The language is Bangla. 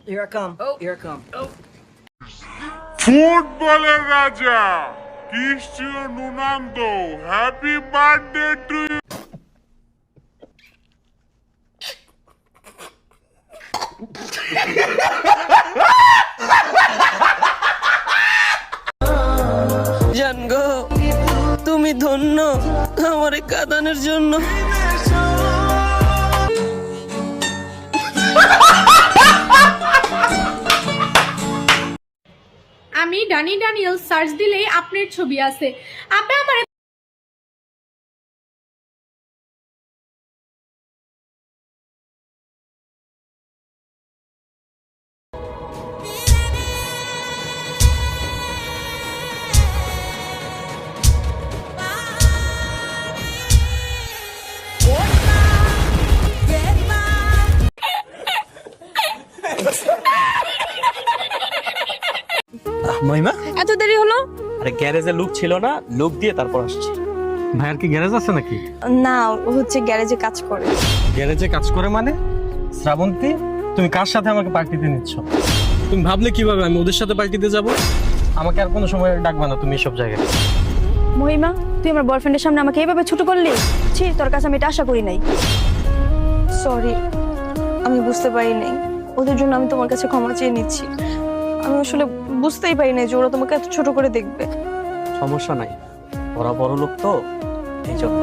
Here I come. Oh, here I come. Oh. ফুটবলের রাজা Cristiano Ronaldo happy birthday to you. জানগো তুমি ধন্য আমারে কাঁদানোর জন্য। আমি ডানি ড্যানিয়েল সার্চ দিলেই আপনার ছবি আছে। আপনি আমার মহিমা, এত দেরি হলো? আরে গ্যারেজে লুক ছিল না, লুক দিয়ে তারপর আসছি। ভাইয়ার কি গ্যারেজ আছে নাকি? না, ও হচ্ছে গ্যারেজে কাজ করে। গ্যারেজে কাজ করে মানে? শ্রাবন্তী, তুমি কার সাথে আমাকে পার্টিতে নিচ্ছ? তুমি ভাবলে কিভাবে আমি ওদের সাথে পার্টিতে যাব? আমাকে আর কোনো সময় ডাকবা না তুমি এসব জায়গায়। মহিমা, তুই আমার বয়ফ্রেন্ডের সামনে আমাকে এইভাবে ছোট করলি? ছি, তোর কাছে আমি এটা আশা করি নাই। সরি, আমি বুঝতে পারি নাই। ওদের জন্য আমি তোমার কাছে ক্ষমা চেয়ে নিচ্ছি। আমি আসলে বুঝতেই পারি নাই যে ওরা তোমাকে এত ছোট করে দেখবে। সমস্যা নাই, ওরা বড় লোক তো, এই জন্য।